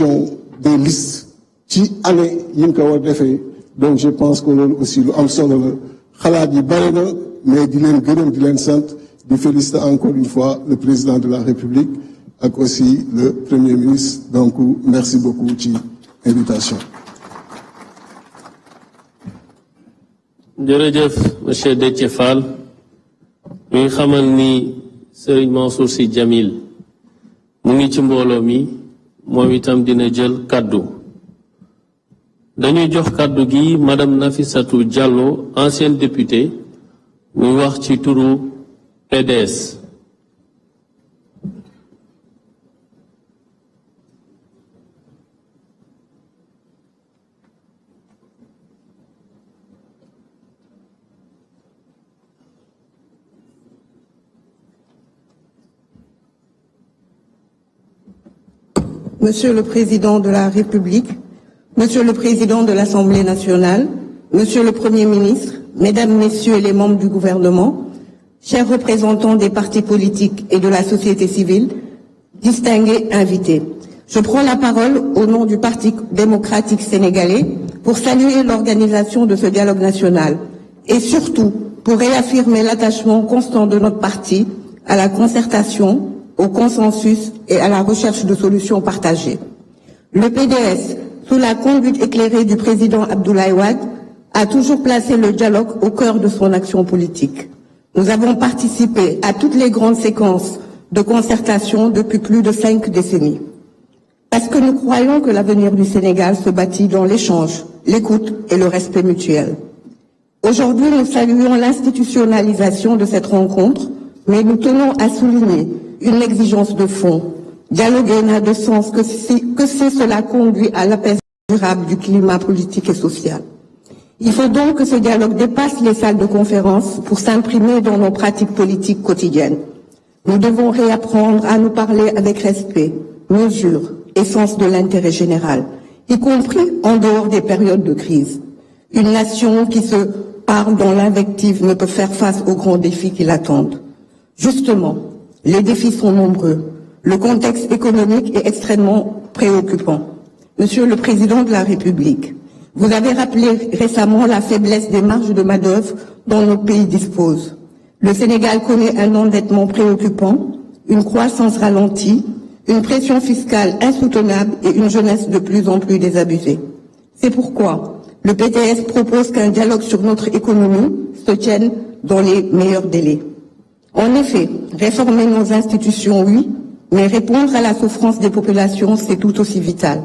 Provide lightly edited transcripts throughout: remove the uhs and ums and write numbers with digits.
des listes ci année yi ñu ko war defee donc je pense que loolu aussi lu am solo la xalaat yi bari na mais di leen gërëm di leen sant di féliciter encore une fois le président de la République ak aussi le Premier ministre donc merci beaucoup ci invitation. jërëjëf monsieur Déthié Fall mi ngi xamal ni Serigne Mansour Sy Djamil mu ngi ci mbooloo mi moom itam dina jël kaddu dañuy jox kaddu gi madame Nafissatou Diallo ancienne députée muy wax ci turu PDS. Monsieur le Président de la République, Monsieur le Président de l'Assemblée nationale, Monsieur le Premier ministre, Mesdames, Messieurs les membres du gouvernement, chers représentants des partis politiques et de la société civile, distingués invités. Je prends la parole au nom du Parti démocratique sénégalais pour saluer l'organisation de ce dialogue national et surtout pour réaffirmer l'attachement constant de notre parti à la concertation, au consensus et à la recherche de solutions partagées. Le PDS, sous la conduite éclairée du président Abdoulaye Wade, a toujours placé le dialogue au cœur de son action politique. Nous avons participé à toutes les grandes séquences de concertation depuis plus de 5 décennies. Parce que nous croyons que l'avenir du Sénégal se bâtit dans l'échange, l'écoute et le respect mutuel. Aujourd'hui, nous saluons l'institutionnalisation de cette rencontre, mais nous tenons à souligner une exigence de fond. Dialoguer n'a de sens que si cela conduit à l'apaisement durable du climat politique et social. Il faut donc que ce dialogue dépasse les salles de conférence pour s'imprimer dans nos pratiques politiques quotidiennes. Nous devons réapprendre à nous parler avec respect, mesure et sens de l'intérêt général, y compris en dehors des périodes de crise. Une nation qui se parle dans l'invective ne peut faire face aux grands défis qui l'attendent. Justement, les défis sont nombreux. Le contexte économique est extrêmement préoccupant. Monsieur le Président de la République, vous avez rappelé récemment la faiblesse des marges de main-d'œuvre dont notre pays dispose. Le Sénégal connaît un endettement préoccupant, une croissance ralentie, une pression fiscale insoutenable et une jeunesse de plus en plus désabusée. C'est pourquoi le PDS propose qu'un dialogue sur notre économie se tienne dans les meilleurs délais. En effet, réformer nos institutions, oui, mais répondre à la souffrance des populations, c'est tout aussi vital.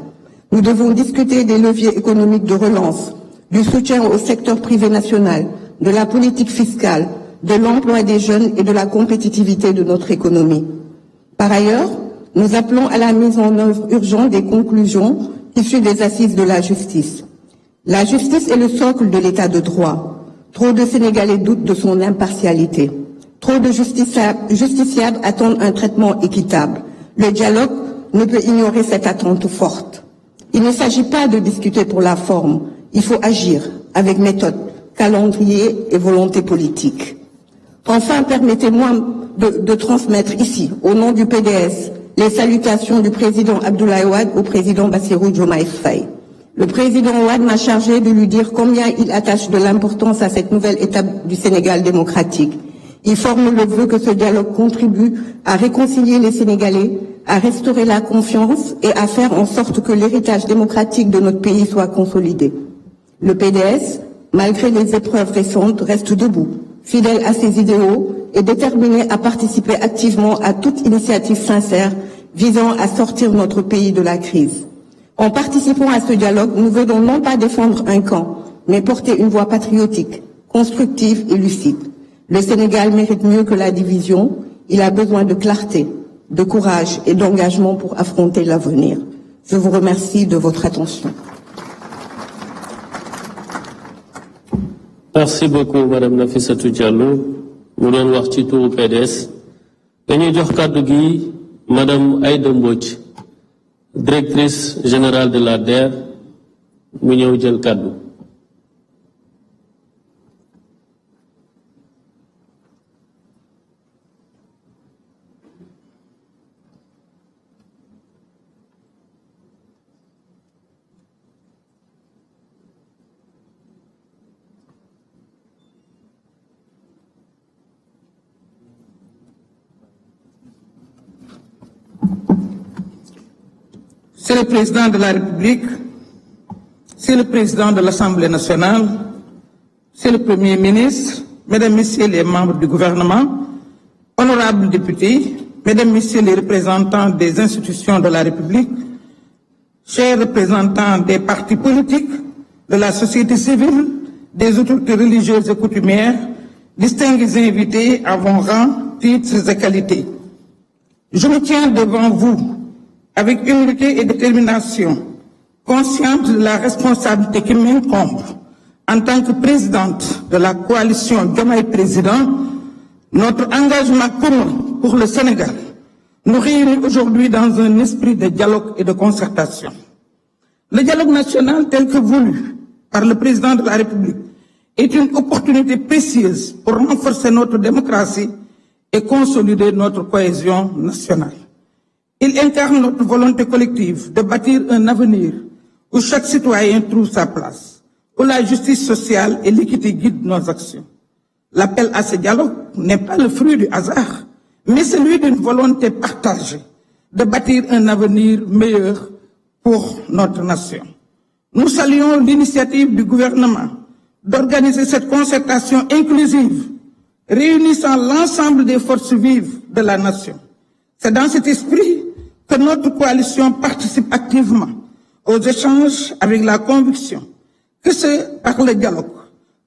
Nous devons discuter des leviers économiques de relance, du soutien au secteur privé national, de la politique fiscale, de l'emploi des jeunes et de la compétitivité de notre économie. Par ailleurs, nous appelons à la mise en œuvre urgente des conclusions issues des assises de la justice. La justice est le socle de l'état de droit. Trop de Sénégalais doutent de son impartialité. Trop de justiciables attendent un traitement équitable. Le dialogue ne peut ignorer cette attente forte. Il ne s'agit pas de discuter pour la forme. Il faut agir avec méthode, calendrier et volonté politique. Enfin, permettez-moi de transmettre ici, au nom du PDS, les salutations du président Abdoulaye Wade au président Bassirou Diomaye Faye. Le président Wade m'a chargé de lui dire combien il attache de l'importance à cette nouvelle étape du Sénégal démocratique. Il forme le vœu que ce dialogue contribue à réconcilier les Sénégalais, à restaurer la confiance et à faire en sorte que l'héritage démocratique de notre pays soit consolidé. Le PDS, malgré les épreuves récentes, reste debout, fidèle à ses idéaux et déterminé à participer activement à toute initiative sincère visant à sortir notre pays de la crise. En participant à ce dialogue, nous venons non pas défendre un camp, mais porter une voix patriotique, constructive et lucide. Le Sénégal mérite mieux que la division. Il a besoin de clarté, de courage et d'engagement pour affronter l'avenir. Je vous remercie de votre attention. Merci beaucoup, Madame Nafissatou Diallo. Mu doon wax ci turu PDS. Dañuy jox kàddu gi Madame Aïda Mbodj, directrice générale de la DER, mu ñëw jël kàddu. c'est le président de la République, c'est le président de l'Assemblée nationale, c'est le Premier ministre, mesdames, messieurs les membres du gouvernement, honorables députés, mesdames, messieurs les représentants des institutions de la République, chers représentants des partis politiques, de la société civile, des autorités religieuses et coutumières, distingués invités à vos rangs, titres et qualités. Je me tiens devant vous avec humilité et détermination, consciente de la responsabilité qui m'incombe en tant que présidente de la coalition Diomaye Président. Notre engagement commun pour le Sénégal nous réunit aujourd'hui dans un esprit de dialogue et de concertation. Le dialogue national tel que voulu par le président de la République est une opportunité précieuse pour renforcer notre démocratie et consolider notre cohésion nationale. Il incarne notre volonté collective de bâtir un avenir où chaque citoyen trouve sa place, où la justice sociale et l'équité guident nos actions. L'appel à ce dialogue n'est pas le fruit du hasard, mais celui d'une volonté partagée de bâtir un avenir meilleur pour notre nation. Nous saluons l'initiative du gouvernement d'organiser cette concertation inclusive, réunissant l'ensemble des forces vives de la nation. C'est dans cet esprit que notre coalition participe activement aux échanges avec la conviction que c'est par le dialogue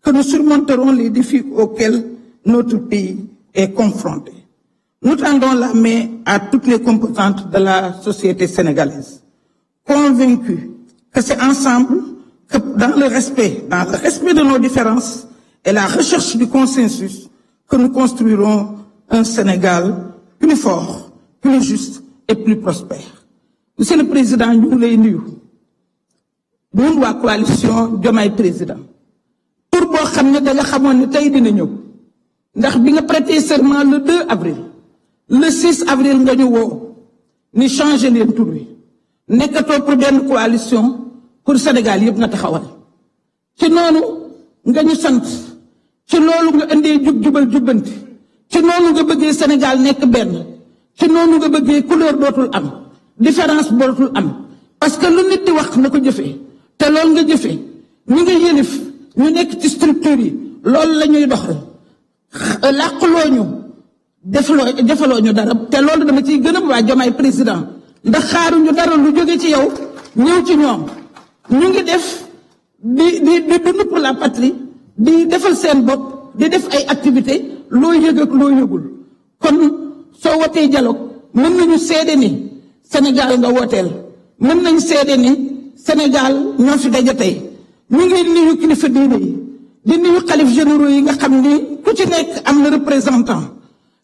que nous surmonterons les défis auxquels notre pays est confronté. Nous tendons la main à toutes les composantes de la société sénégalaise, convaincus que c'est ensemble que dans le respect de nos différences et la recherche du consensus que nous construirons un Sénégal plus fort, plus juste et plus prospère. Monsieur le Président, ñu ngi lay nuyu. Ñun waa coalition Diomaye Président. Tur boo xam ne da nga xamoon ne tey dina ñëw. Ndax bi nga prêté serment le 2 avril. Le 6 avril nga ñu woo. Ni changé leen tur wi. Nekkatoo pour benn coalition pour Sénégal yëpp nga taxawal. Ci noonu nga ñu sant. Ci loolu nga indee jubal jubbanti. Ci noonu nga bëggee Sénégal nekk benn. Ci noonu nga bëggee couleur dootul am. Différence dootul am. Parce que lu nit di wax na ko jëfee. Te loolu nga jëfee. ñi nga yëlif ñu nekk ci structure yi. Loolu la ñuy doxal. Làqloo ñu. defaloo ñu dara. Te loolu dama ciy gërëm waa Diomaye Président. Ndax xaaruñu dara lu jóge ci yow. ñëw ci ñoom. ñu ngi def di dund pour la patrie. di defal seen bopp. di def ay activités. loo yëg ak loo yëgul. kon soo wootee dialogue mën nañu seede ni Sénégal nga wooteel mën nañu seede ni Sénégal ñoo fi daje tey ñu ngi nuyu kilifa diine yi di nuyu xalif généraux yi nga xam ni ku ci nekk am na représentant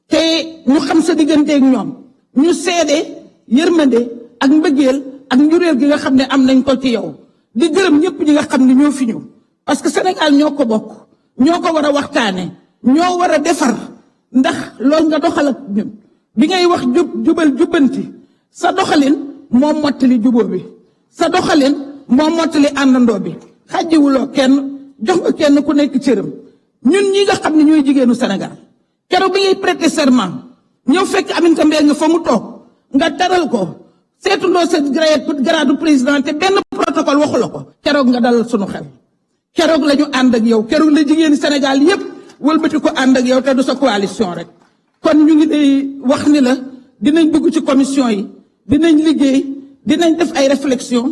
te ñu xam sa digganteeg ñoom ñu seede yërmande ak mbëggeel ak njureel gi nga xam ne am nañ ko ci yow di gërëm ñëpp ñi nga xam ne ñoo fi ñëw parce que Sénégal ñoo ko bokk ñoo ko war a waxtaane ñoo war a defar ndax loolu nga doxal ak ñun bi ngay wax jubal jubbanti sa doxalin moo mottali jubóo bi sa doxalin moo mottali àndandoo bi xàjjiwuloo kenn jox nga kenn ku nekk cëram ñun ñi nga xam ne ñooy jigéenu Sénégal keroog bi ngay prêter serment ñëw fekk Aminata Mbengue nga fa mu toog nga taral ko seetuloo sa grade président te benn protocole waxu la ko keroog nga dalal sunu xel keroog la ñu ànd ak yow keroog la jigéenu Sénégal yépp wëlbati ko ànd ak yow te du sa coalition rek kon ñu ngi lay wax ni la dinañ dugg ci commission yi dinañ liggéey dinañ def ay réflexion